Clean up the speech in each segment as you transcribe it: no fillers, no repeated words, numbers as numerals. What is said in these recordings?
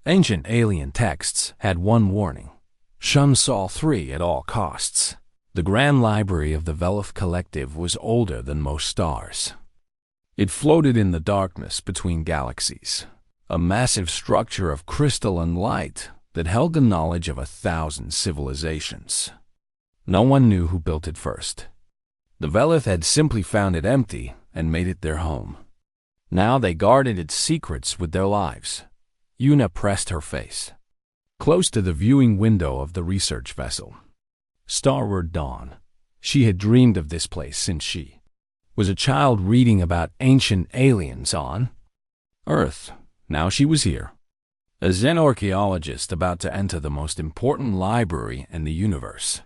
Ancient alien texts had one warning: shun Sol-3 at all costs. The Grand Library of the Velith Collective was older than most stars. It floated in the darkness between galaxies, a massive structure of crystal and light that held the knowledge of 1,000 civilizations. No one knew who built it first. The Velith had simply found it empty and made it their home. Now they guarded its secrets with their lives. Yuna pressed her face close to the viewing window of the research vessel. Starward dawn. She had dreamed of this place since she was a child, reading about ancient aliens on Earth. Now she was here, a Zen archaeologist about to enter the most important library in the universe.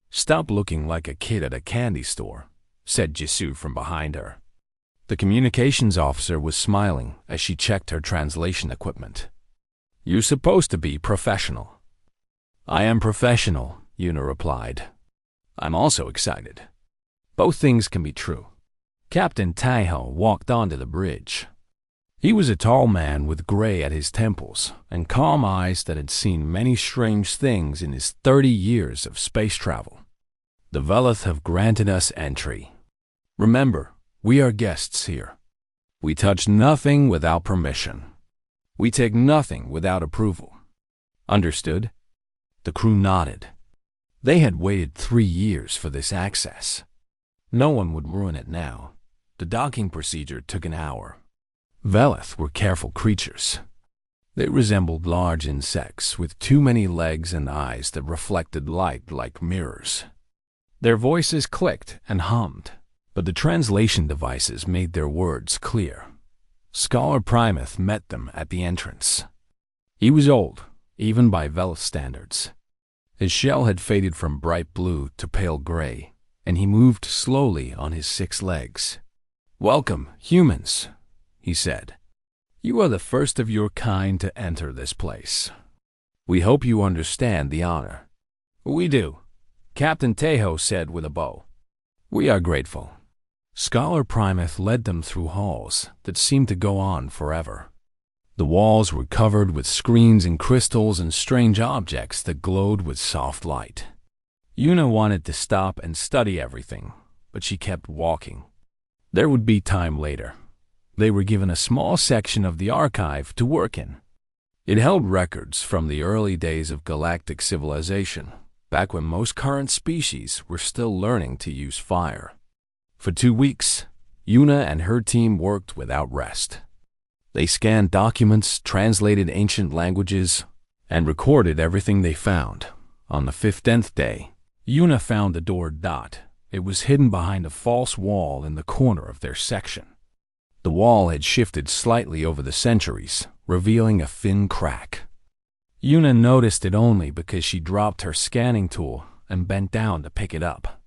"Stop looking like a kid at a candy store," said Jisoo from behind her. The communications officer was smiling as she checked her translation equipment. "You're supposed to be professional." "I am professional," Yuna replied. "I'm also excited. Both things can be true." Captain Taiho walked onto the bridge. He was a tall man with gray at his temples and calm eyes that had seen many strange things in his 30 years of space travel. "The Velith have granted us entry. Remember, we are guests here. We touch nothing without permission. We take nothing without approval. Understood?" The crew nodded. They had waited 3 years for this access. No one would ruin it now. The docking procedure took an hour. Velith were careful creatures. They resembled large insects with too many legs and eyes that reflected light like mirrors. Their voices clicked and hummed, but the translation devices made their words clear. Scholar Primuth met them at the entrance. He was old, even by Velith standards. His shell had faded from bright blue to pale gray, and he moved slowly on his 6 legs. "Welcome, humans," he said. "You are the first of your kind to enter this place. We hope you understand the honor." "We do," Captain Taiho said with a bow. "We are grateful." Scholar Primuth led them through halls that seemed to go on forever. The walls were covered with screens and crystals and strange objects that glowed with soft light. Yuna wanted to stop and study everything, but she kept walking. There would be time later. They were given a small section of the archive to work in. It held records from the early days of galactic civilization, back when most current species were still learning to use fire. For 2 weeks, Yuna and her team worked without rest. They scanned documents, translated ancient languages, and recorded everything they found. On the 15th day, Yuna found the door dot. It was hidden behind a false wall in the corner of their section. The wall had shifted slightly over the centuries, revealing a thin crack. Yuna noticed it only because she dropped her scanning tool and bent down to pick it up.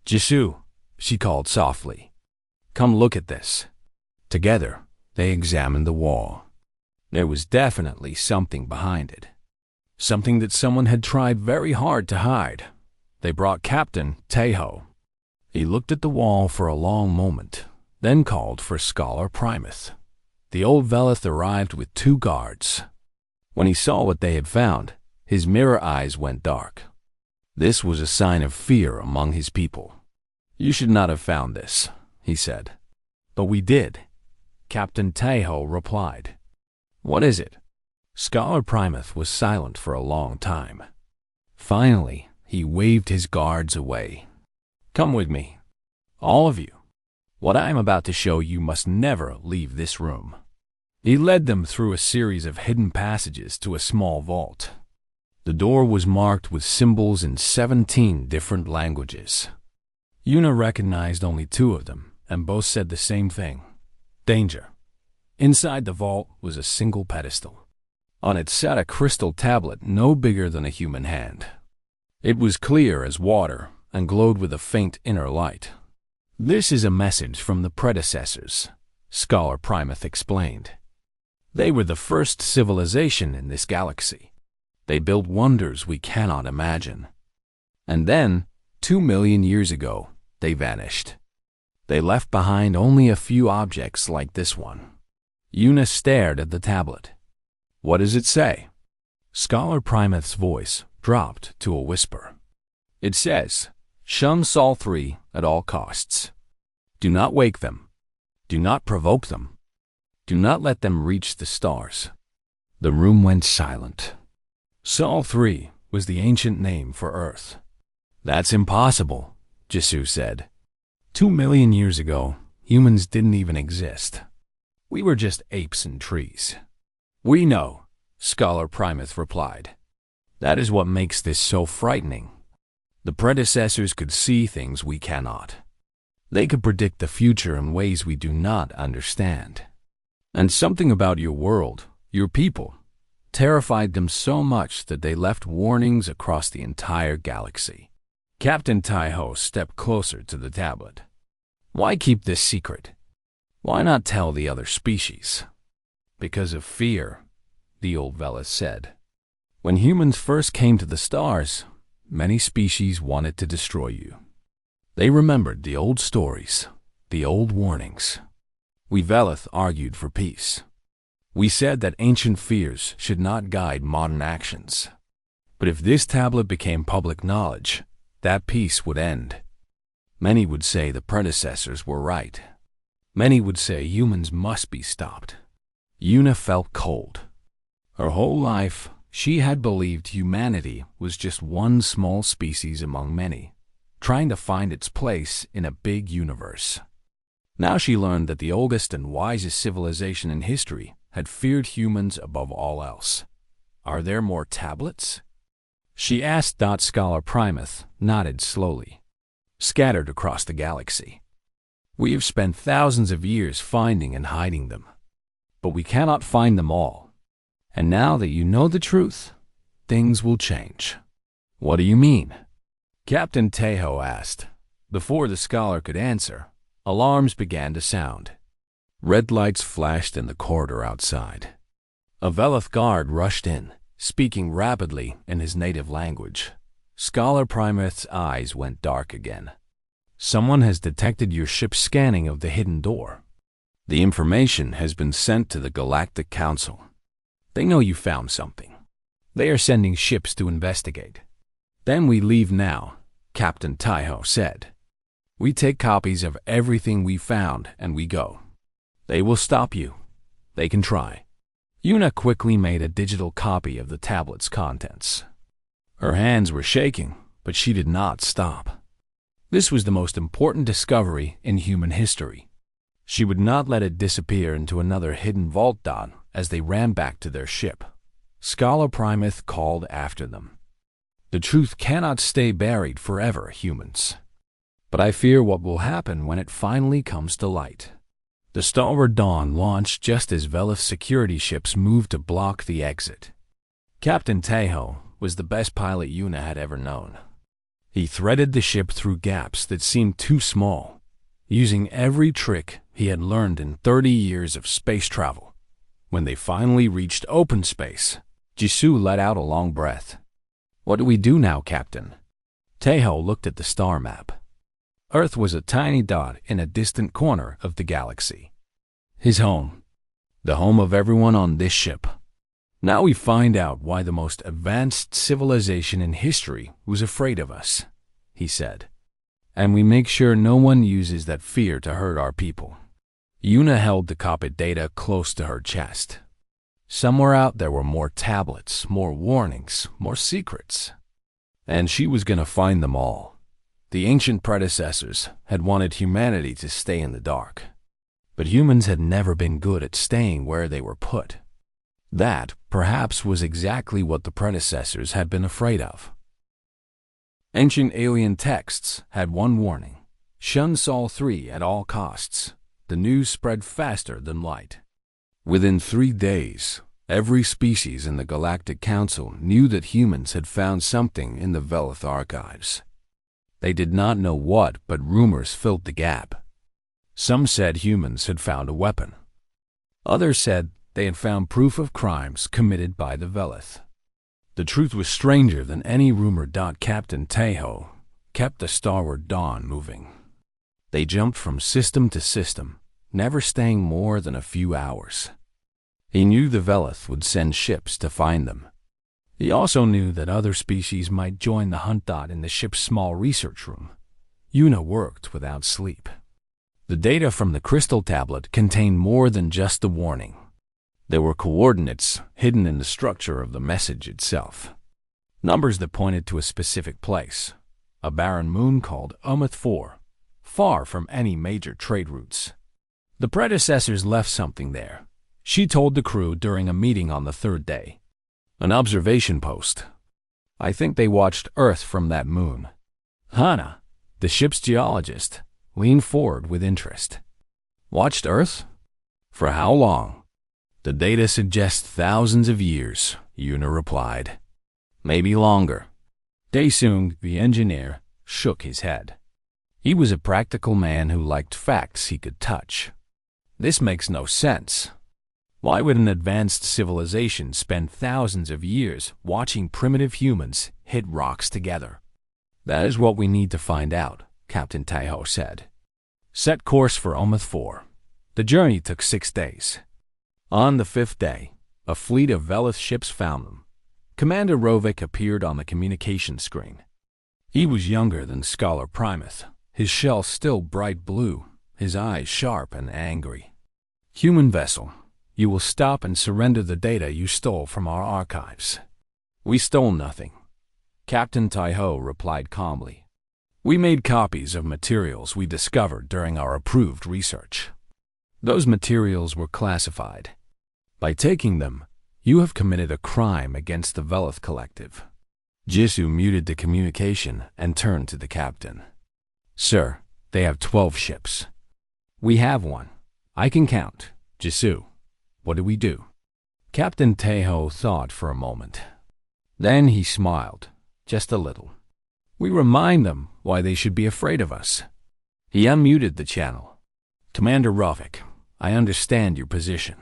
"Jisoo," she called softly. "Come look at this." Together, they examined the wall. There was definitely something behind it. Something that someone had tried very hard to hide. They brought Captain Taiho. He looked at the wall for a long moment, then called for Scholar Primuth. The old Velith arrived with 2 guards. When he saw what they had found, his mirror eyes went dark. This was a sign of fear among his people. "You should not have found this," he said. "But we did," Captain Taiho replied. "What is it?" Scholar Primuth was silent for a long time. Finally, he waved his guards away. "Come with me, all of you. What I am about to show you must never leave this room." He led them through a series of hidden passages to a small vault. The door was marked with symbols in 17 different languages. Yuna recognized only 2 of them, and both said the same thing: danger. Inside the vault was a single pedestal. On it sat a crystal tablet no bigger than a human hand. It was clear as water and glowed with a faint inner light. "This is a message from the predecessors," Scholar Primuth explained. "They were the first civilization in this galaxy. They built wonders we cannot imagine. And then, 2 million years ago, they vanished. They left behind only a few objects like this one." Yuna stared at the tablet. What does it say? Scholar Primath's voice dropped to a whisper. It says, shun Sol-3 at all costs. Do not wake them. Do not provoke them. Do not let them reach the stars. The room went silent. Sol-3 was the ancient name for Earth. That's impossible, Jisoo said. 2 million years ago, humans didn't even exist. We were just apes and trees. We know, Scholar Primath replied. That is what makes this so frightening. The predecessors could see things we cannot. They could predict the future in ways we do not understand. And something about your world, your people, terrified them so much that they left warnings across the entire galaxy. Captain Taiho stepped closer to the tablet. Why keep this secret? Why not tell the other species? Because of fear, the old Velis said. When humans first came to the stars, many species wanted to destroy you. They remembered the old stories, the old warnings. We Velith argued for peace. We said that ancient fears should not guide modern actions. But if this tablet became public knowledge, that peace would end. Many would say the predecessors were right. Many would say humans must be stopped. Yuna felt cold. Her whole life, she had believed humanity was just one small species among many, trying to find its place in a big universe. Now she learned that the oldest and wisest civilization in history had feared humans above all else. Are there more tablets? She asked. Scholar Primath nodded slowly. Scattered across the galaxy. We have spent thousands of years finding and hiding them. But we cannot find them all. And now that you know the truth, things will change. What do you mean? Captain Taiho asked. Before the scholar could answer, alarms began to sound. Red lights flashed in the corridor outside. A Velith guard rushed in, speaking rapidly in his native language. Scholar Primath's eyes went dark again. Someone has detected your ship's scanning of the hidden door. The information has been sent to the Galactic Council. They know you found something. They are sending ships to investigate. Then we leave now, Captain Taiho said. We take copies of everything we found and we go. They will stop you. They can try. Yuna quickly made a digital copy of the tablet's contents. Her hands were shaking, but she did not stop. This was the most important discovery in human history. She would not let it disappear into another hidden vault. As they ran back to their ship, Scholar Primath called after them. The truth cannot stay buried forever, humans. But I fear what will happen when it finally comes to light. The Stalwart Dawn launched just as Velith security ships moved to block the exit. Captain Taiho was the best pilot Yuna had ever known. He threaded the ship through gaps that seemed too small, using every trick he had learned in 30 years of space travel. When they finally reached open space, Jisoo let out a long breath. What do we do now, Captain? Taiho looked at the star map. Earth was a tiny dot in a distant corner of the galaxy. His home. The home of everyone on this ship. Now we find out why the most advanced civilization in history was afraid of us, he said. And we make sure no one uses that fear to hurt our people. Yuna held the copied data close to her chest. Somewhere out there were more tablets, more warnings, more secrets. And she was going to find them all. The ancient predecessors had wanted humanity to stay in the dark. But humans had never been good at staying where they were put. That, perhaps, was exactly what the predecessors had been afraid of. Ancient alien texts had one warning: shun Sol-3 at all costs. The news spread faster than light. Within 3 days, every species in the Galactic Council knew that humans had found something in the Velith archives. They did not know what, but rumors filled the gap. Some said humans had found a weapon. Others said they had found proof of crimes committed by the Velith. The truth was stranger than any rumor. Captain Taiho kept the Starward Dawn moving. They jumped from system to system, never staying more than a few hours. He knew the Velith would send ships to find them. He also knew that other species might join the hunt. In the ship's small research room, Una worked without sleep. The data from the crystal tablet contained more than just the warning. There were coordinates hidden in the structure of the message itself. Numbers that pointed to a specific place, a barren moon called Umeth 4, far from any major trade routes. The predecessors left something there, she told the crew during a meeting on the third day. An observation post. I think they watched Earth from that moon. Hannah, the ship's geologist, leaned forward with interest. Watched Earth? For how long? The data suggests thousands of years, Una replied. Maybe longer. Daesung, the engineer, shook his head. He was a practical man who liked facts he could touch. This makes no sense. Why would an advanced civilization spend thousands of years watching primitive humans hit rocks together? That is what we need to find out, Captain Taiho said. Set course for Umeth 4. The journey took 6 days. On the 5th day, a fleet of Velith ships found them. Commander Rovik appeared on the communication screen. He was younger than Scholar Primuth, his shell still bright blue, his eyes sharp and angry. Human vessel, you will stop and surrender the data you stole from our archives. We stole nothing. Captain Taiho replied calmly. We made copies of materials we discovered during our approved research. Those materials were classified. By taking them, you have committed a crime against the Velith Collective. Jisoo muted the communication and turned to the captain. Sir, they have 12 ships. We have one. I can count. Jisoo, what do we do? Captain Taiho thought for a moment. Then he smiled, just a little. We remind them why they should be afraid of us. He unmuted the channel. Commander Rovik, I understand your position.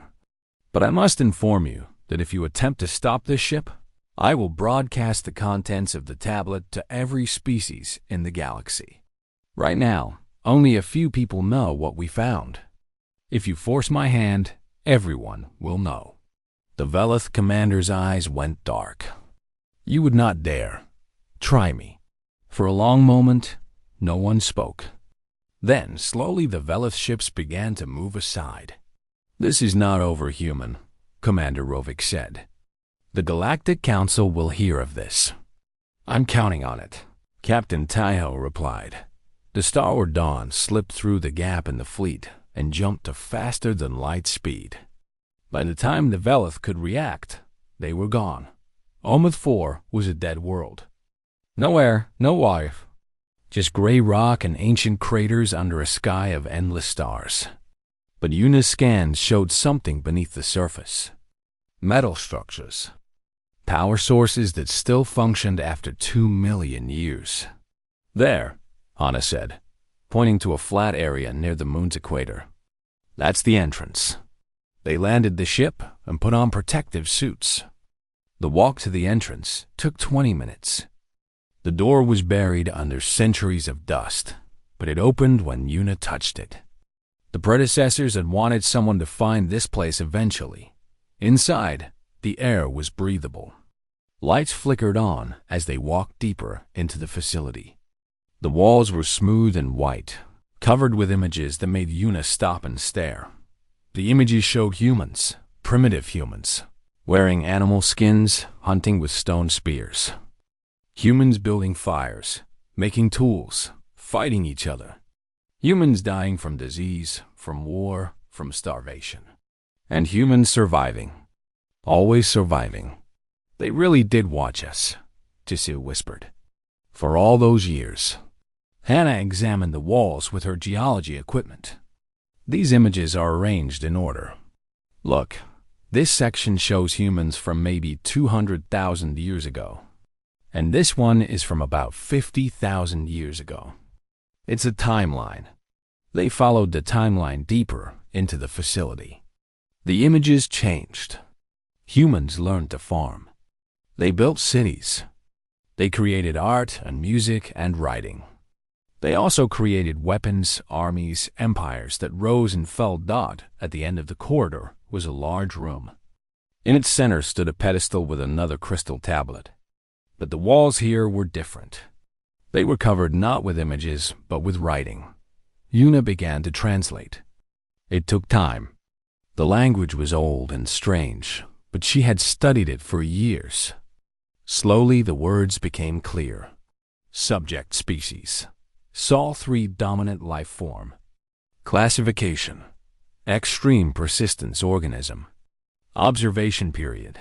But I must inform you that if you attempt to stop this ship, I will broadcast the contents of the tablet to every species in the galaxy. Right now, only a few people know what we found. If you force my hand, everyone will know. The Velith commander's eyes went dark. You would not dare. Try me. For a long moment, no one spoke. Then, slowly the Velith ships began to move aside. This is not over, human, Commander Rovik said. The Galactic Council will hear of this. I'm counting on it, Captain Taiho replied. The Starward Dawn slipped through the gap in the fleet and jumped to faster than light speed. By the time the Velith could react, they were gone. Umeth 4 was a dead world. No air, no life. Just gray rock and ancient craters under a sky of endless stars. But Una's scans showed something beneath the surface. Metal structures. Power sources that still functioned after 2 million years. There, Hana said, pointing to a flat area near the moon's equator. That's the entrance. They landed the ship and put on protective suits. The walk to the entrance took 20 minutes. The door was buried under centuries of dust, but it opened when Una touched it. The predecessors had wanted someone to find this place eventually. Inside, the air was breathable. Lights flickered on as they walked deeper into the facility. The walls were smooth and white, covered with images that made Una stop and stare. The images showed humans, primitive humans, wearing animal skins, hunting with stone spears. Humans building fires, making tools, fighting each other. Humans dying from disease, from war, from starvation. And humans surviving. Always surviving. They really did watch us, Jisoo whispered. For all those years. Hannah examined the walls with her geology equipment. These images are arranged in order. Look, this section shows humans from maybe 200,000 years ago. And this one is from about 50,000 years ago. It's a timeline. They followed the timeline deeper into the facility. The images changed. Humans learned to farm. They built cities. They created art and music and writing. They also created weapons, armies, empires that rose and fell. At the end of the corridor was a large room, In its center stood a pedestal with another crystal tablet. But the walls here were different. They were covered not with images, but with writing. Yuna began to translate. It took time. The language was old and strange, but she had studied it for years. Slowly, the words became clear. Subject species. Sol-3 dominant life form. Classification. Extreme persistence organism. Observation period.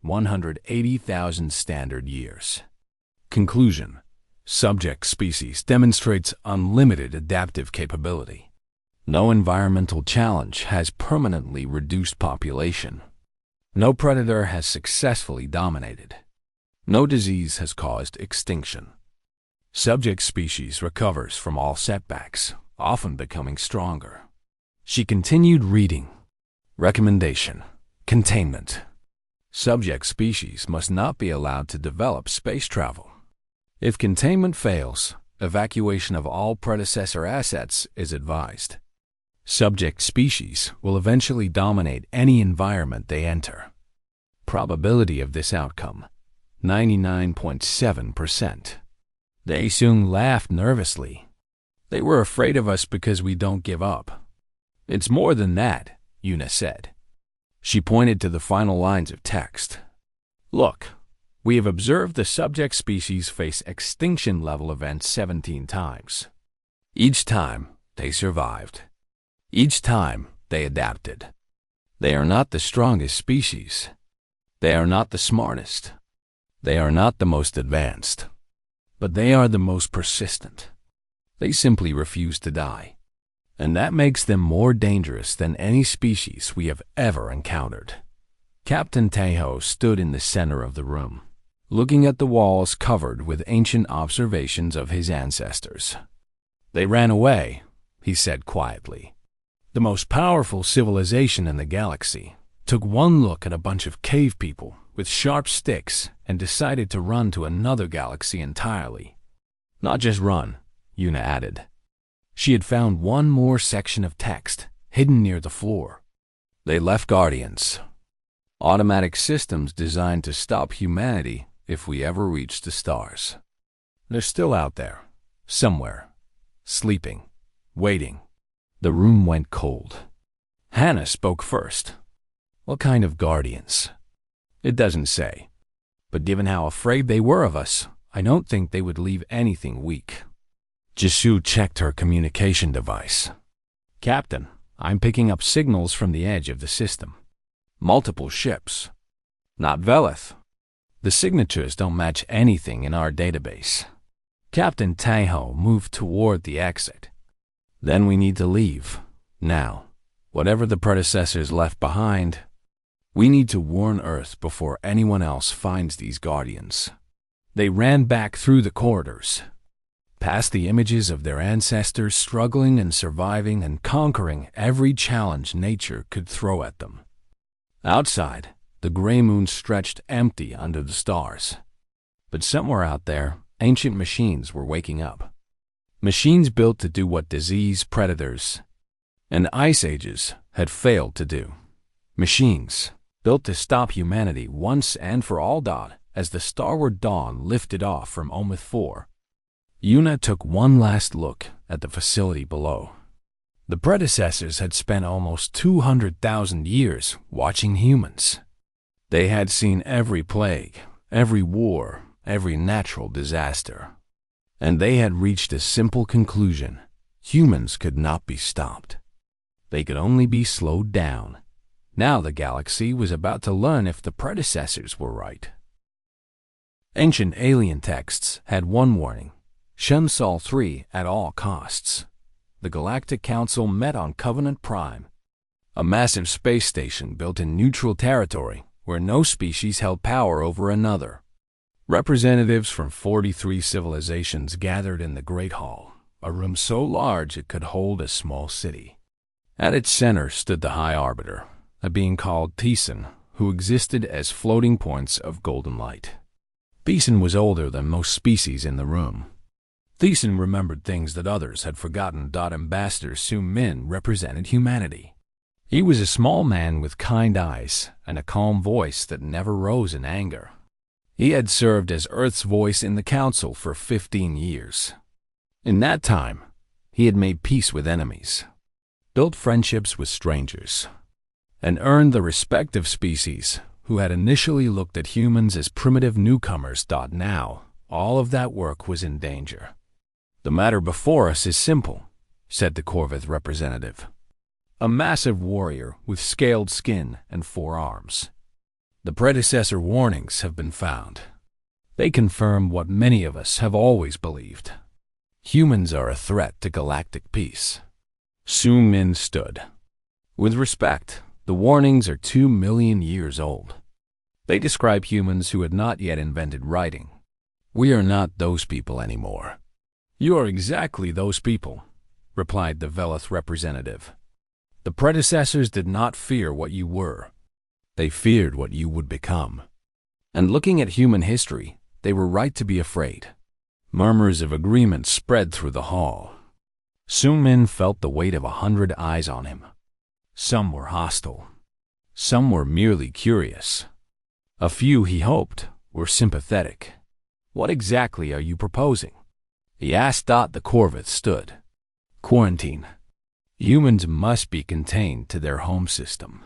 180,000 standard years. Conclusion. Subject species demonstrates unlimited adaptive capability. No environmental challenge has permanently reduced population. No predator has successfully dominated. No disease has caused extinction. Subject species recovers from all setbacks, often becoming stronger. She continued reading. Recommendation. Containment. Subject species must not be allowed to develop space travel. If containment fails, evacuation of all predecessor assets is advised. Subject species will eventually dominate any environment they enter. Probability of this outcome, 99.7%. They soon laughed nervously. They were afraid of us because we don't give up. It's more than that, Yuna said. She pointed to the final lines of text. Look, we have observed the subject species face extinction-level events 17 times. Each time, they survived. Each time, they adapted. They are not the strongest species. They are not the smartest. They are not the most advanced. But they are the most persistent. They simply refuse to die. And that makes them more dangerous than any species we have ever encountered. Captain Tejo stood in the center of the room, looking at the walls covered with ancient observations of his ancestors. They ran away, he said quietly. The most powerful civilization in the galaxy took one look at a bunch of cave people with sharp sticks and decided to run to another galaxy entirely. Not just run, Yuna added. She had found one more section of text hidden near the floor. They left guardians. Automatic systems designed to stop humanity if we ever reach the stars. They're still out there, somewhere, sleeping, waiting. The room went cold. Hannah spoke first. What kind of guardians? It doesn't say. But given how afraid they were of us, I don't think they would leave anything weak. Jisoo checked her communication device. Captain, I'm picking up signals from the edge of the system. Multiple ships. Not Velith. The signatures don't match anything in our database. Captain Tejo moved toward the exit. Then we need to leave. Now, whatever the predecessors left behind, we need to warn Earth before anyone else finds these guardians. They ran back through the corridors, past the images of their ancestors struggling and surviving and conquering every challenge nature could throw at them. Outside, the gray moon stretched empty under the stars. But somewhere out there, ancient machines were waking up. Machines built to do what disease, predators, and ice ages had failed to do. Machines built to stop humanity once and for all. As the starward dawn lifted off from Omith 4, Yuna took one last look at the facility below. The predecessors had spent almost 200,000 years watching humans. They had seen every plague, every war, every natural disaster. And they had reached a simple conclusion. Humans could not be stopped. They could only be slowed down. Now the galaxy was about to learn if the predecessors were right. Ancient alien texts had one warning: shun Sol-3 at all costs. The Galactic Council met on Covenant Prime, a massive space station built in neutral territory where no species held power over another. Representatives from 43 civilizations gathered in the Great Hall, a room so large it could hold a small city. At its center stood the High Arbiter, a being called Thiessen, who existed as floating points of golden light. Thiessen was older than most species in the room. Thiessen remembered things that others had forgotten. Ambassador Su Min represented humanity. He was a small man with kind eyes and a calm voice that never rose in anger. He had served as Earth's voice in the Council for 15 years. In that time, he had made peace with enemies, built friendships with strangers, and earned the respect of species who had initially looked at humans as primitive newcomers. Now, all of that work was in danger. "The matter before us is simple," said the Corvith representative. "A massive warrior with scaled skin and 4 arms. The predecessor warnings have been found. They confirm what many of us have always believed. Humans are a threat to galactic peace." Sun Min stood. "With respect, the warnings are 2 million years old. They describe humans who had not yet invented writing. We are not those people anymore." "You are exactly those people," replied the Velith representative. "The predecessors did not fear what you were. They feared what you would become. And looking at human history, they were right to be afraid." Murmurs of agreement spread through the hall. Sun Min felt the weight of 100 eyes on him. Some were hostile. Some were merely curious. A few, he hoped, were sympathetic. "What exactly are you proposing?" he asked. The Corvith stood. "Quarantine. Humans must be contained to their home system.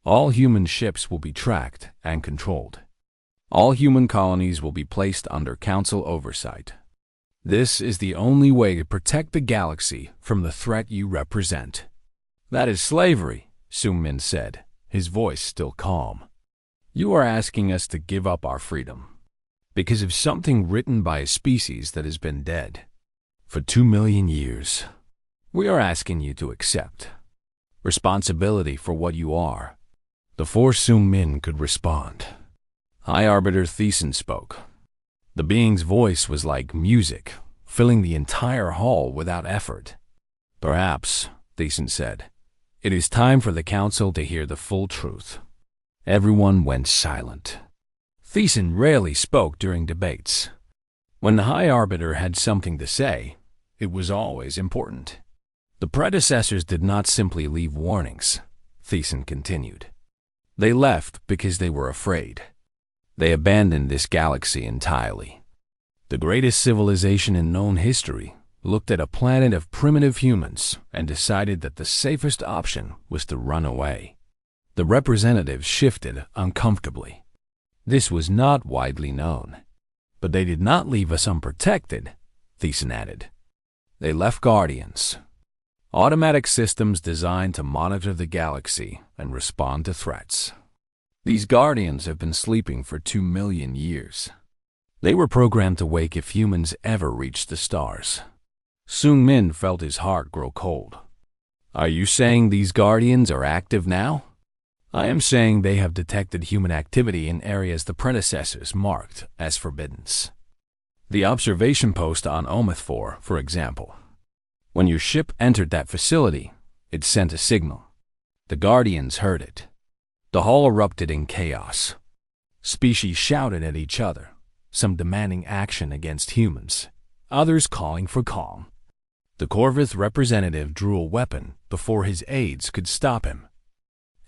All human ships will be tracked and controlled. All human colonies will be placed under council oversight. This is the only way to protect the galaxy from the threat you represent." "That is slavery," Sun Min said, his voice still calm. "You are asking us to give up our freedom because of something written by a species that has been dead for 2 million years. We are asking you to accept responsibility for what you are." Before Sun Min could respond, High Arbiter Thiessen spoke. The being's voice was like music, filling the entire hall without effort. "Perhaps," Thiessen said, "it is time for the council to hear the full truth." Everyone went silent. Thiessen rarely spoke during debates. When the High Arbiter had something to say, it was always important. "The predecessors did not simply leave warnings," Thiessen continued. "They left because they were afraid. They abandoned this galaxy entirely. The greatest civilization in known history looked at a planet of primitive humans and decided that the safest option was to run away." The representatives shifted uncomfortably. This was not widely known. "But they did not leave us unprotected," Thiessen added. "They left guardians, automatic systems designed to monitor the galaxy and respond to threats. These guardians have been sleeping for 2 million years. They were programmed to wake if humans ever reached the stars." Sun Min felt his heart grow cold. "Are you saying these guardians are active now?" "I am saying they have detected human activity in areas the predecessors marked as forbidden. The observation post on Omith-4, for example. When your ship entered that facility, it sent a signal. The guardians heard it. The hall erupted in chaos. Species shouted at each other, some demanding action against humans, others calling for calm. The Corvith representative drew a weapon before his aides could stop him.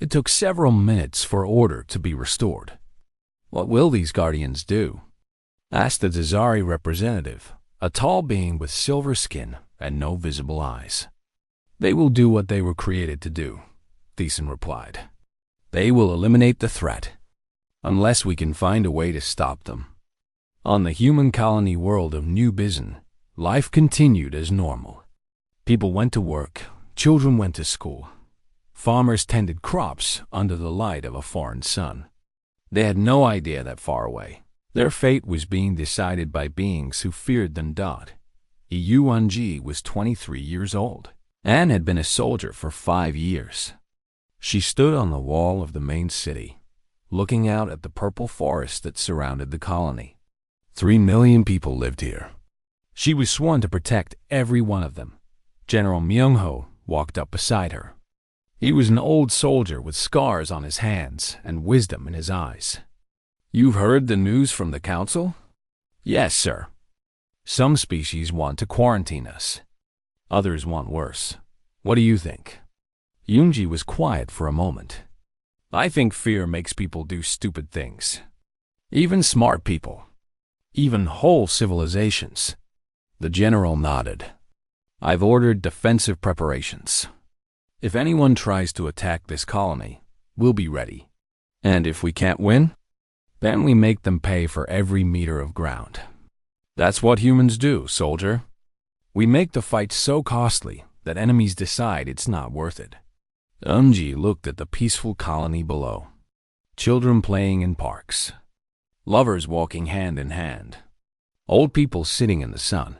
It took several minutes for order to be restored." "What will these guardians do?" asked the Zazari representative, a tall being with silver skin and no visible eyes. "They will do what they were created to do," Thiessen replied. "They will eliminate the threat, unless we can find a way to stop them." On the human colony world of New Bizen, life continued as normal. People went to work, children went to school. Farmers tended crops under the light of a foreign sun. They had no idea that far away, their fate was being decided by beings who feared them. Yuanji was 23 years old and had been a soldier for 5 years. She stood on the wall of the main city, looking out at the purple forest that surrounded the colony. 3 million people lived here. She was sworn to protect every one of them. General Myung-ho walked up beside her. He was an old soldier with scars on his hands and wisdom in his eyes. "You've heard the news from the council?" "Yes, sir. Some species want to quarantine us. Others want worse. What do you think?" Yunji was quiet for a moment. I think fear makes people do stupid things. Even smart people. Even whole civilizations. The general nodded. I've ordered defensive preparations. If anyone tries to attack this colony, we'll be ready. And if we can't win, then we make them pay for every meter of ground. That's what humans do, soldier. We make the fight so costly that enemies decide it's not worth it. Unji looked at the peaceful colony below. Children playing in parks. Lovers walking hand in hand. Old people sitting in the sun.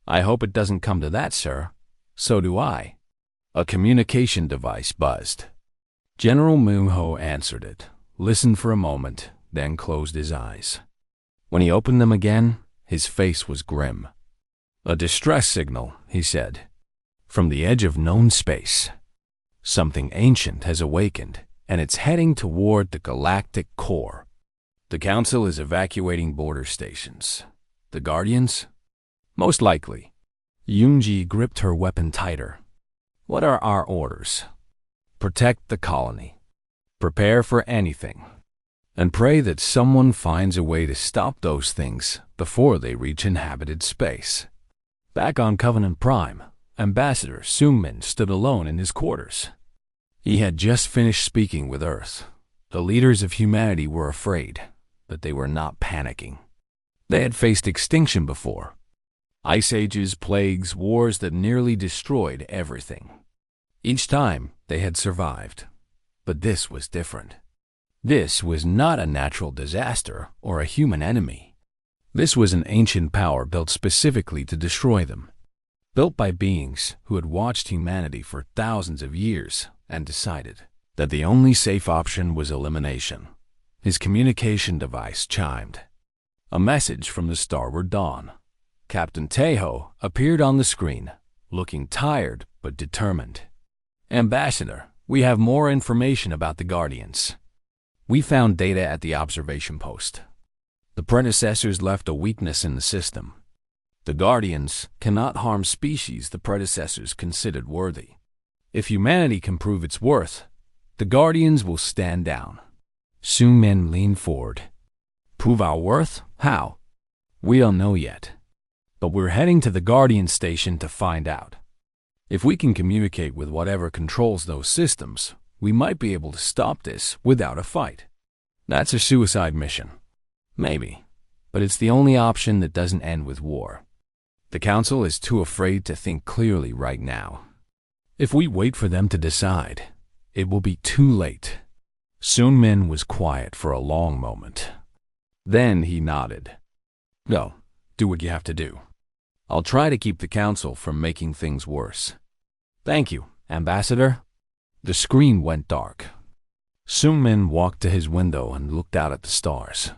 I hope it doesn't come to that, sir. So do I. A communication device buzzed. General Moonho answered it, listened for a moment, then closed his eyes. When he opened them again, his face was grim. A distress signal, he said. From the edge of known space. Something ancient has awakened, and it's heading toward the galactic core. The Council is evacuating border stations. The Guardians? Most likely. Yunji gripped her weapon tighter. What are our orders? Protect the colony. Prepare for anything. And pray that someone finds a way to stop those things before they reach inhabited space. Back on Covenant Prime, Ambassador Sungmin stood alone in his quarters. He had just finished speaking with Earth. The leaders of humanity were afraid, but they were not panicking. They had faced extinction before. Ice ages, plagues, wars that nearly destroyed everything. Each time, they had survived. But this was different. This was not a natural disaster or a human enemy. This was an ancient power built specifically to destroy them. Built by beings who had watched humanity for thousands of years and decided that the only safe option was elimination. His communication device chimed. A message from the Starward Dawn. Captain Tejo appeared on the screen, looking tired but determined. Ambassador, we have more information about the Guardians. We found data at the observation post. The predecessors left a weakness in the system. The Guardians cannot harm species the predecessors considered worthy. If humanity can prove its worth, the Guardians will stand down. Sungmin leaned forward. Prove our worth? How? We don't know yet. But we're heading to the Guardian station to find out. If we can communicate with whatever controls those systems, we might be able to stop this without a fight. That's a suicide mission. Maybe. But it's the only option that doesn't end with war. The Council is too afraid to think clearly right now. If we wait for them to decide, it will be too late. Sungmin was quiet for a long moment. Then he nodded. Go, do what you have to do. I'll try to keep the Council from making things worse. Thank you, Ambassador. The screen went dark. Sungmin walked to his window and looked out at the stars.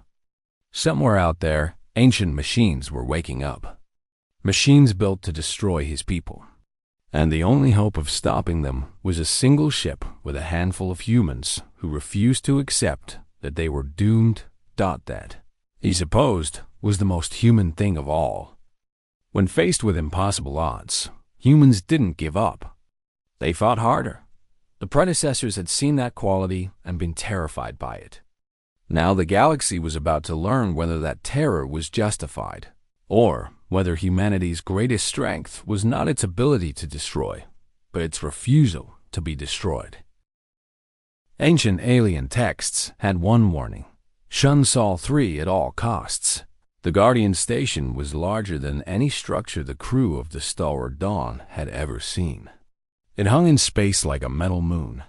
Somewhere out there, ancient machines were waking up. Machines built to destroy his people. And the only hope of stopping them was a single ship with a handful of humans who refused to accept that they were doomed. That, he supposed, was the most human thing of all. When faced with impossible odds, humans didn't give up. They fought harder. The predecessors had seen that quality and been terrified by it. Now the galaxy was about to learn whether that terror was justified, or whether humanity's greatest strength was not its ability to destroy, but its refusal to be destroyed. Ancient alien texts had one warning: shun Sol-3 at all costs. The Guardian Station was larger than any structure the crew of the Starward Dawn had ever seen. It hung in space like a metal moon,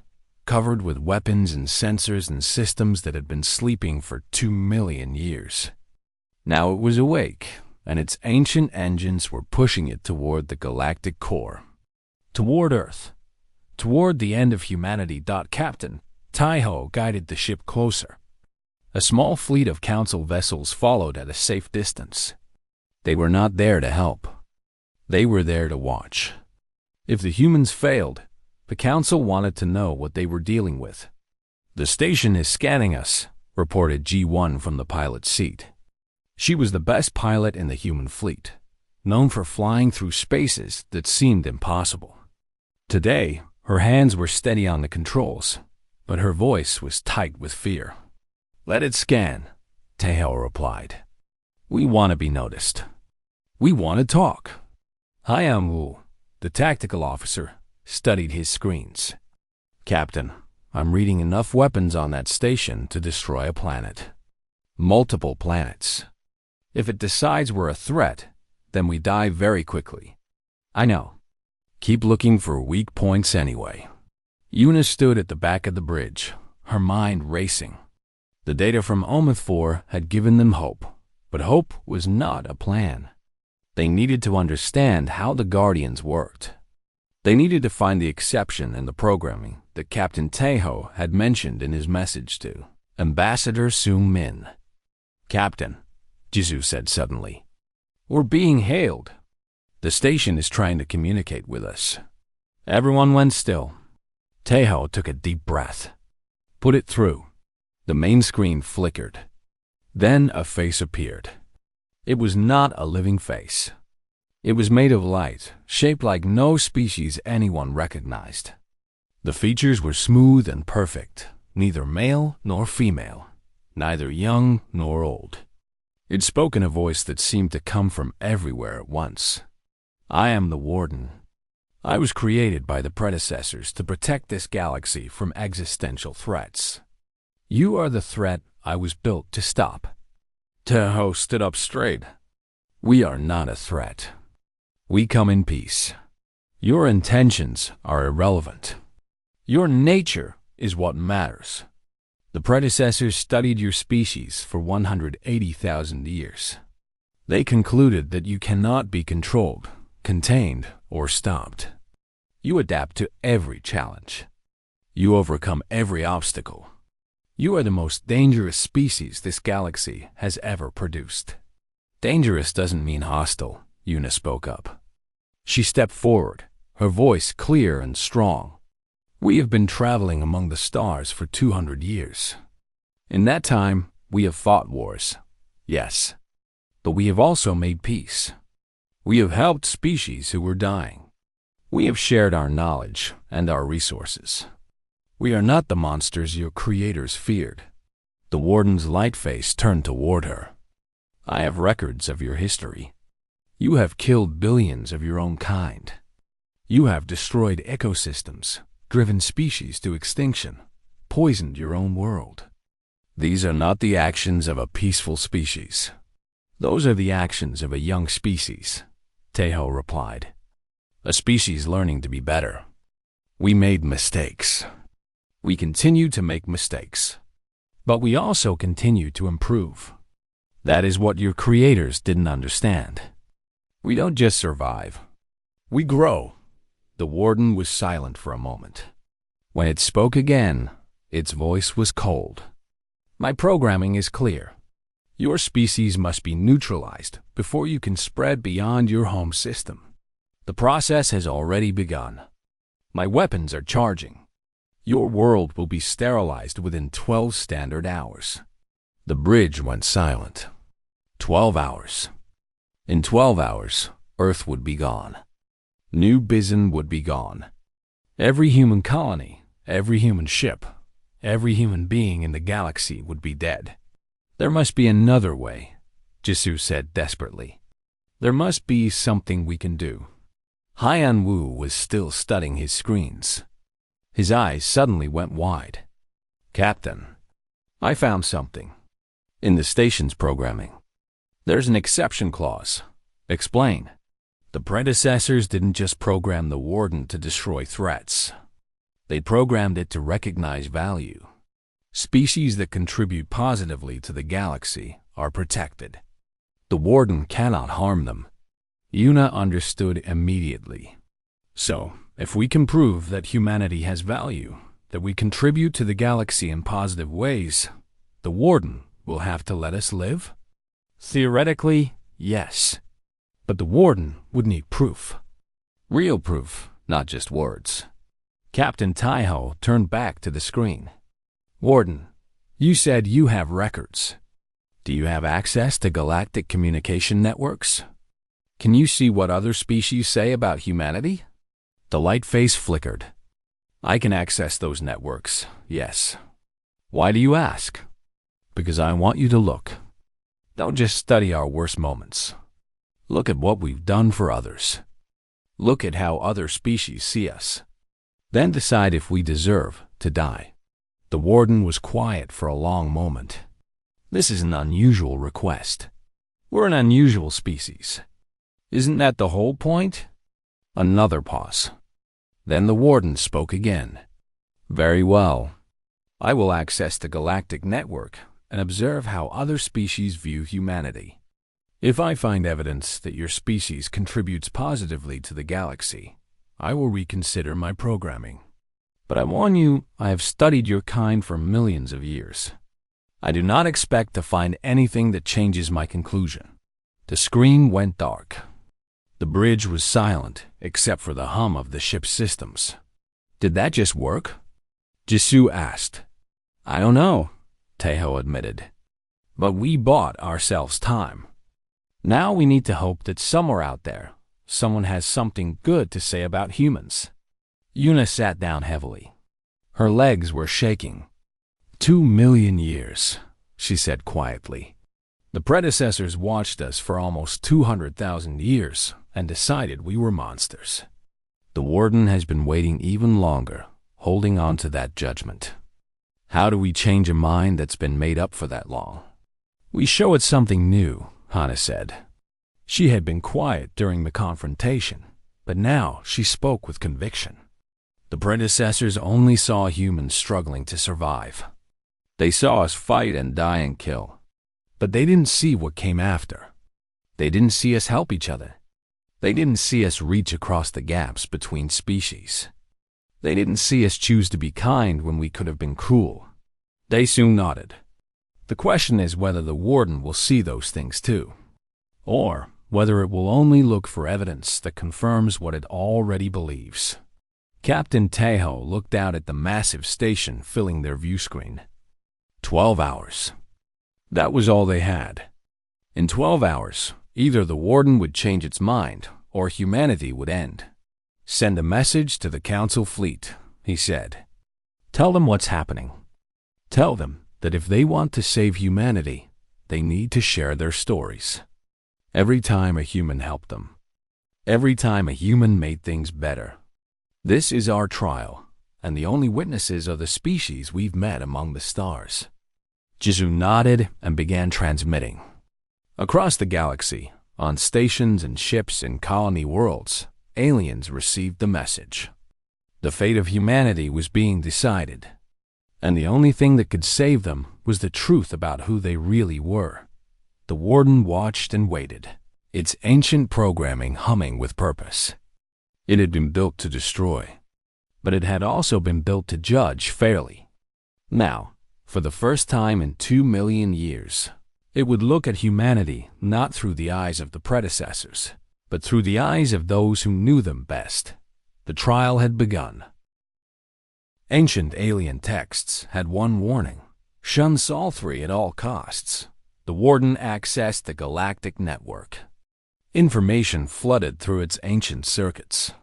covered with weapons and sensors and systems that had been sleeping for 2 million years. Now it was awake, and its ancient engines were pushing it toward the galactic core. Toward Earth. Toward the end of humanity. Captain Tejo guided the ship closer. A small fleet of Council vessels followed at a safe distance. They were not there to help. They were there to watch. If the humans failed, the Council wanted to know what they were dealing with. The station is scanning us, reported G1 from the pilot's seat. She was the best pilot in the human fleet, known for flying through spaces that seemed impossible. Today, Her hands were steady on the controls, but her voice was tight with fear. "Let it scan," Taeho replied. "We want to be noticed. We want to talk." Hyun Woo, the tactical officer, studied his screens. "Captain, I'm reading enough weapons on that station to destroy a planet. Multiple planets. If it decides we're a threat, then we die very quickly." "I know. Keep looking for weak points anyway." Yuna stood at the back of the bridge, her mind racing. The data from Omith 4 had given them hope, but hope was not a plan. They needed to understand how the Guardians worked. They needed to find the exception in the programming that Captain Taeho had mentioned in his message to Ambassador Sung-min. "Captain," Jisoo said suddenly, "we're being hailed. The station is trying to communicate with us." Everyone went still. Taeho took a deep breath. "Put it through." The main screen flickered. Then a face appeared. It was not a living face. It was made of light, shaped like no species anyone recognized. The features were smooth and perfect, neither male nor female, neither young nor old. It spoke in a voice that seemed to come from everywhere at once. "I am the Warden. I was created by the predecessors to protect this galaxy from existential threats. You are the threat I was built to stop." Taeho stood up straight. "We are not a threat. We come in peace. Your intentions are irrelevant. Your nature is what matters. The predecessors studied your species for 180,000 years. They concluded that you cannot be controlled, contained, or stopped. You adapt to every challenge. You overcome every obstacle. You are the most dangerous species this galaxy has ever produced." "Dangerous doesn't mean hostile," Yuna spoke up. She stepped forward, her voice clear and strong. "We have been traveling among the stars for 200 years. In that time, we have fought wars, yes, but we have also made peace. We have helped species who were dying. We have shared our knowledge and our resources. We are not the monsters your creators feared." The Warden's light face turned toward her. "I have records of your history. You have killed billions of your own kind. You have destroyed ecosystems, driven species to extinction, poisoned your own world. These are not the actions of a peaceful species. Those are the actions of a young species," Taeho replied. "A species learning to be better. We made mistakes. We continue to make mistakes. But we also continue to improve. That is what your creators didn't understand. We don't just survive. We grow." The Warden was silent for a moment. When it spoke again, its voice was cold. "My programming is clear. Your species must be neutralized before you can spread beyond your home system. The process has already begun. My weapons are charging. Your world will be sterilized within 12 standard hours." The bridge went silent. 12 hours. In 12 hours, Earth would be gone. New Bizen would be gone. Every human colony, every human ship, every human being in the galaxy would be dead. "There must be another way," Jisoo said desperately. "There must be something we can do." Hyun Woo was still studying his screens. His eyes suddenly went wide. "Captain, I found something. In the station's programming. There's an exception clause. Explain." The predecessors didn't just program the Warden to destroy threats. They programmed it to recognize value. Species that contribute positively to the galaxy are protected. The Warden cannot harm them. Yuna understood immediately. "So, if we can prove that humanity has value, that we contribute to the galaxy in positive ways, the Warden will have to let us live?" "Theoretically, yes. But the Warden would need proof. Real proof, not just words." Captain Taeho turned back to the screen. "Warden, you said you have records. Do you have access to galactic communication networks? Can you see what other species say about humanity?" The light face flickered. I can access those networks, yes. Why do you ask? Because I want you to look. Don't just study our worst moments. Look at what we've done for others. Look at how other species see us. Then decide if we deserve to die. The warden was quiet for a long moment. This is an unusual request. We're an unusual species. Isn't that the whole point? Another pause. Then the warden spoke again. Very well. I will access the Galactic Network and observe how other species view humanity. If I find evidence that your species contributes positively to the galaxy, I will reconsider my programming. But I warn you, I have studied your kind for millions of years. I do not expect to find anything that changes my conclusion. The screen went dark. The bridge was silent, except for the hum of the ship's systems. Did that just work? Jisoo asked. I don't know, Taeho admitted. But we bought ourselves time. Now we need to hope that somewhere out there, someone has something good to say about humans. Yuna sat down heavily. Her legs were shaking. 2 million years, she said quietly. The predecessors watched us for almost 200,000 years and decided we were monsters. The warden has been waiting even longer, holding on to that judgment. How do we change a mind that's been made up for that long? We show it something new, Hana said. She had been quiet during the confrontation, but now she spoke with conviction. The predecessors only saw humans struggling to survive. They saw us fight and die and kill, but they didn't see what came after. They didn't see us help each other. They didn't see us reach across the gaps between species. They didn't see us choose to be kind when we could have been cruel. They soon nodded. The question is whether the warden will see those things too, or whether it will only look for evidence that confirms what it already believes. Captain Taeho looked out at the massive station filling their view screen. 12 hours. That was all they had. In 12 hours, either the warden would change its mind or humanity would end. Send a message to the Council fleet, he said. Tell them what's happening. Tell them that if they want to save humanity, they need to share their stories. Every time a human helped them. Every time a human made things better. This is our trial, and the only witnesses are the species we've met among the stars. Jisoo nodded and began transmitting. Across the galaxy, on stations and ships in colony worlds, aliens received the message. The fate of humanity was being decided, and the only thing that could save them was the truth about who they really were. The warden watched and waited, its ancient programming humming with purpose. It had been built to destroy, but it had also been built to judge fairly. Now, for the first time in 2 million years, it would look at humanity not through the eyes of the predecessors, but through the eyes of those who knew them best. The trial had begun. Ancient alien texts had one warning: shun Sol-3 at all costs. The warden accessed the Galactic Network. Information flooded through its ancient circuits.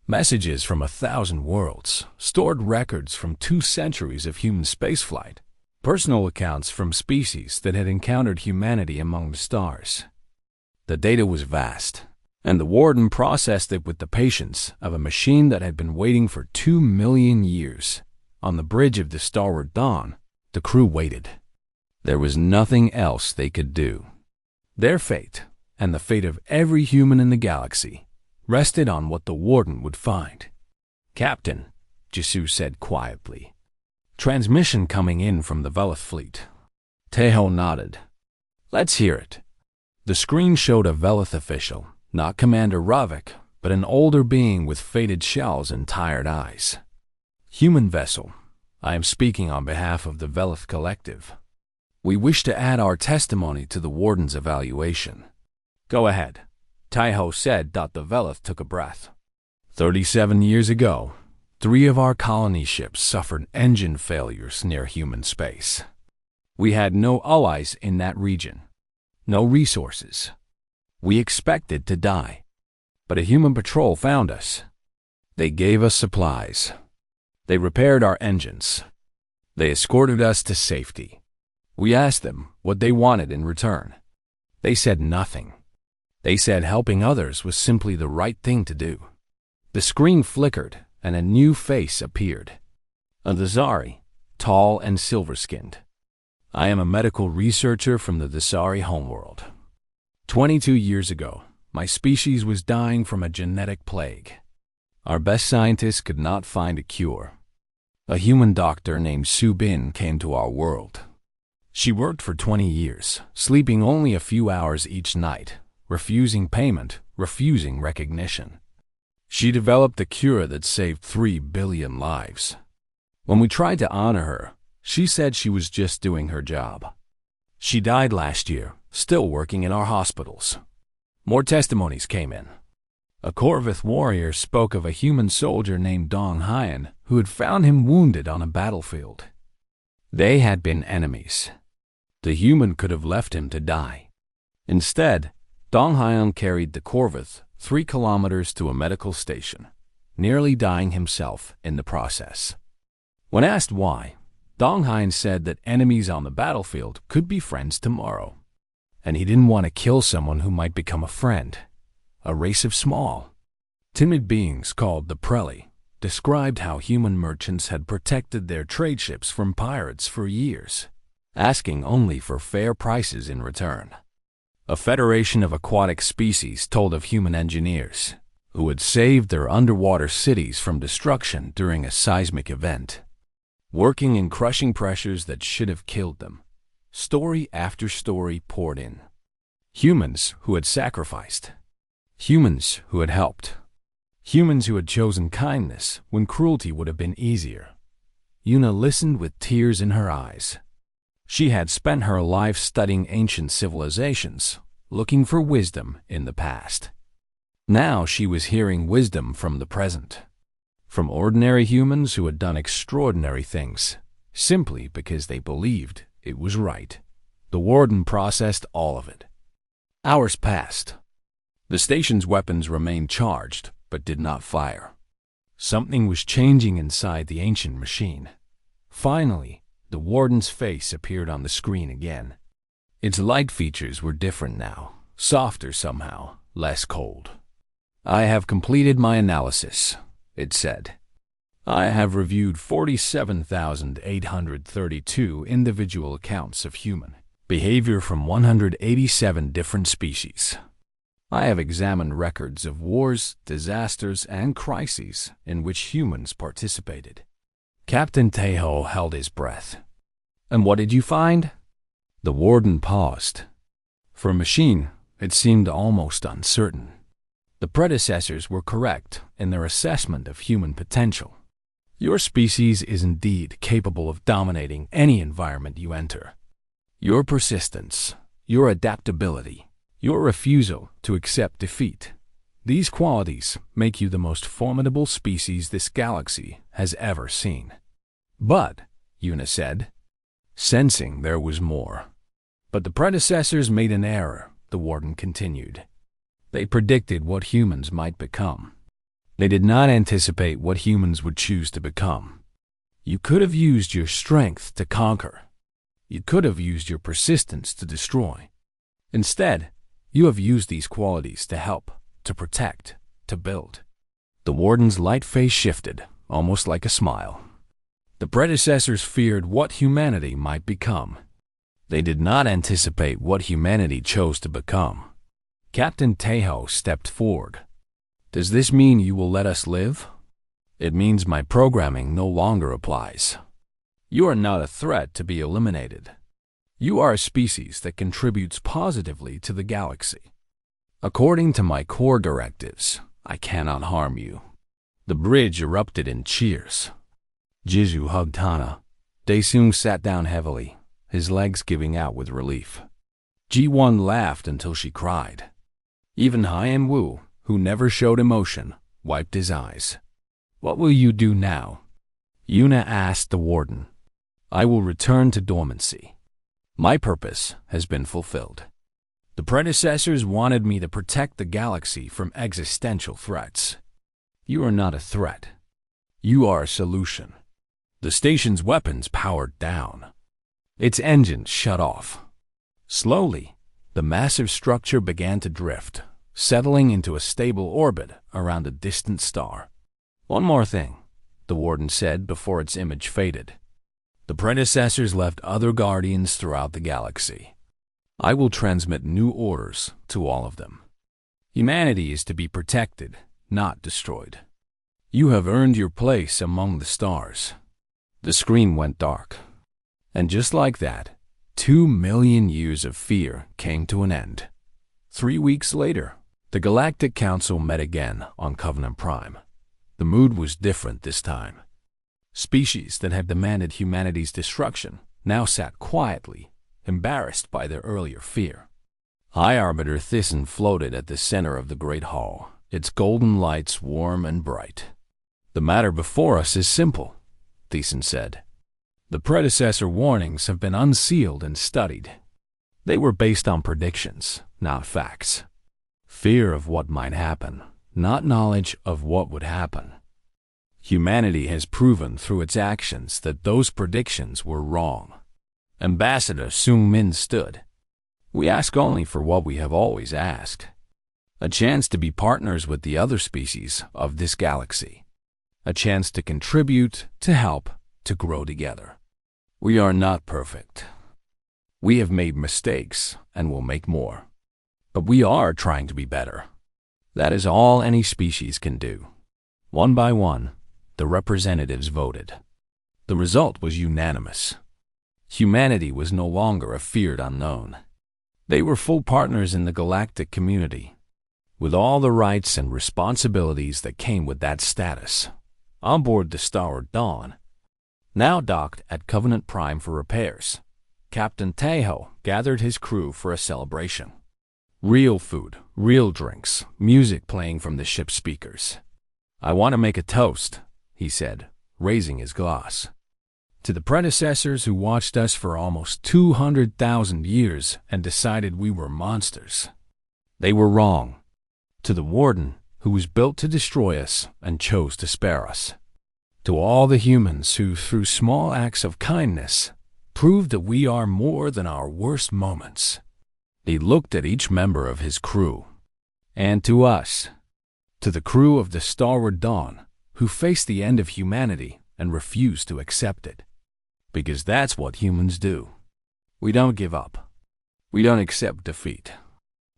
Messages from 1,000 worlds, stored records from 2 centuries of human spaceflight, personal accounts from species that had encountered humanity among the stars. The data was vast, and the warden processed it with the patience of a machine that had been waiting for 2 million years. On the bridge of the starward dawn, the crew waited. There was nothing else they could do. Their fate, and the fate of every human in the galaxy, rested on what the warden would find. Captain, Jisoo said quietly. Transmission coming in from the Velith fleet. Taeho nodded. Let's hear it. The screen showed a Velith official, not Commander Ravik, but an older being with faded shells and tired eyes. Human vessel, I am speaking on behalf of the Velith Collective. We wish to add our testimony to the warden's evaluation. Go ahead, Taeho said. The Velith took a breath. 37 years ago, 3 of our colony ships suffered engine failures near human space. We had no allies in that region, no resources. We expected to die, but a human patrol found us. They gave us supplies. They repaired our engines. They escorted us to safety. We asked them what they wanted in return. They said nothing. They said helping others was simply the right thing to do. The screen flickered, and a new face appeared. A Dasari, tall and silver-skinned. I am a medical researcher from the Dasari homeworld. 22 years ago, my species was dying from a genetic plague. Our best scientists could not find a cure. A human doctor named Su Bin came to our world. She worked for 20 years, sleeping only a few hours each night, refusing payment, refusing recognition. She developed a cure that saved 3 billion lives. When we tried to honor her, she said she was just doing her job. She died last year, still working in our hospitals. More testimonies came in. A Corvith warrior spoke of a human soldier named Dong Hyan who had found him wounded on a battlefield. They had been enemies. The human could have left him to die. Instead, Dong Hyan carried the Corvith 3 kilometers to a medical station, nearly dying himself in the process. When asked why, Dong Hyan said that enemies on the battlefield could be friends tomorrow, and he didn't want to kill someone who might become a friend. A race of small, timid beings called the Preli described how human merchants had protected their trade ships from pirates for years, asking only for fair prices in return. A federation of aquatic species told of human engineers who had saved their underwater cities from destruction during a seismic event, working in crushing pressures that should have killed them. Story after story poured in. Humans who had sacrificed. Humans who had helped. Humans who had chosen kindness when cruelty would have been easier. Yuna listened with tears in her eyes. She had spent her life studying ancient civilizations, looking for wisdom in the past. Now she was hearing wisdom from the present, from ordinary humans who had done extraordinary things, simply because they believed it was right. The warden processed all of it. Hours passed. The station's weapons remained charged, but did not fire. Something was changing inside the ancient machine. Finally, the warden's face appeared on the screen again. Its light features were different now, softer somehow, less cold. I have completed my analysis, it said. I have reviewed 47,832 individual accounts of human behavior from 187 different species. I have examined records of wars, disasters, and crises in which humans participated. Captain Tejo held his breath. And what did you find? The warden paused. For a machine, it seemed almost uncertain. The predecessors were correct in their assessment of human potential. Your species is indeed capable of dominating any environment you enter. Your persistence, your adaptability, your refusal to accept defeat. These qualities make you the most formidable species this galaxy has ever seen. But, Yuna said, sensing there was more. But the predecessors made an error, the warden continued. They predicted what humans might become. They did not anticipate what humans would choose to become. You could have used your strength to conquer. You could have used your persistence to destroy. Instead, you have used these qualities to help, to protect, to build. The warden's light face shifted, almost like a smile. The predecessors feared what humanity might become. They did not anticipate what humanity chose to become. Captain Tejo stepped forward. Does this mean you will let us live? It means my programming no longer applies. You are not a threat to be eliminated. You are a species that contributes positively to the galaxy. According to my core directives, I cannot harm you. The bridge erupted in cheers. Jizu hugged Hana. Daesung sat down heavily, his legs giving out with relief. Ji-won laughed until she cried. Even Hyen Wu, who never showed emotion, wiped his eyes. What will you do now? Yuna asked the warden. I will return to dormancy. My purpose has been fulfilled. The predecessors wanted me to protect the galaxy from existential threats. You are not a threat. You are a solution. The station's weapons powered down. Its engines shut off. Slowly, the massive structure began to drift, settling into a stable orbit around a distant star. "One more thing," the warden said before its image faded. "The predecessors left other guardians throughout the galaxy. I will transmit new orders to all of them. Humanity is to be protected, not destroyed. You have earned your place among the stars." The screen went dark. And just like that, 2 million years of fear came to an end. 3 weeks later, the Galactic Council met again on Covenant Prime. The mood was different this time. Species that had demanded humanity's destruction now sat quietly, embarrassed by their earlier fear. High Arbiter Thyssen floated at the center of the Great Hall, its golden lights warm and bright. "The matter before us is simple," Thyssen said. "The predecessor warnings have been unsealed and studied. They were based on predictions, not facts. Fear of what might happen, not knowledge of what would happen. Humanity has proven through its actions that those predictions were wrong." Ambassador Sung Min stood. "We ask only for what we have always asked. A chance to be partners with the other species of this galaxy. A chance to contribute, to help, to grow together. We are not perfect. We have made mistakes and will make more. But we are trying to be better. That is all any species can do." One by one, the representatives voted. The result was unanimous. Humanity was no longer a feared unknown. They were full partners in the galactic community, with all the rights and responsibilities that came with that status. On board the Starboard Dawn, now docked at Covenant Prime for repairs, Captain Tejo gathered his crew for a celebration. Real food, real drinks, music playing from the ship's speakers. "I want to make a toast," he said, raising his glass. "To the predecessors who watched us for almost 200,000 years and decided we were monsters. They were wrong. To the Warden, who was built to destroy us and chose to spare us. To all the humans who, through small acts of kindness, proved that we are more than our worst moments." He looked at each member of his crew. "And to us, to the crew of the Starboard Dawn, who faced the end of humanity and refused to accept it. Because that's what humans do. We don't give up. We don't accept defeat.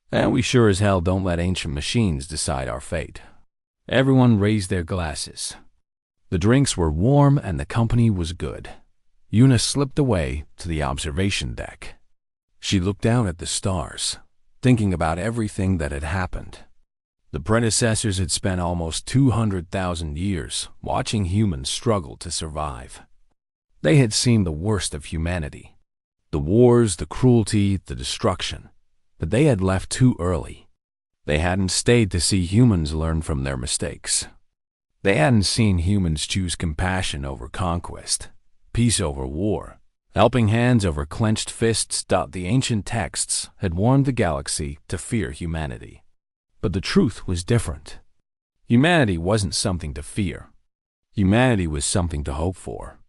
And we sure as hell don't let ancient machines decide our fate." Everyone raised their glasses. The drinks were warm and the company was good. Yuna slipped away to the observation deck. She looked out at the stars, thinking about everything that had happened. The predecessors had spent almost 200,000 years watching humans struggle to survive. They had seen the worst of humanity. The wars, the cruelty, the destruction. But they had left too early. They hadn't stayed to see humans learn from their mistakes. They hadn't seen humans choose compassion over conquest, peace over war, helping hands over clenched fists. The ancient texts had warned the galaxy to fear humanity. But the truth was different. Humanity wasn't something to fear. Humanity was something to hope for.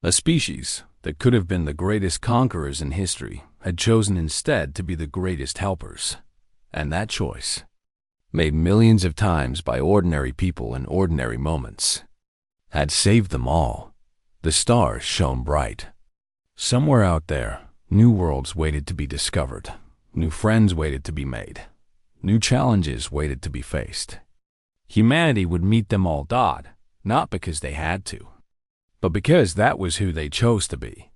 A species that could have been the greatest conquerors in history had chosen instead to be the greatest helpers. And that choice, made millions of times by ordinary people in ordinary moments, had saved them all. The stars shone bright. Somewhere out there, new worlds waited to be discovered. New friends waited to be made. New challenges waited to be faced. Humanity would meet them all, not because they had to, but because that was who they chose to be.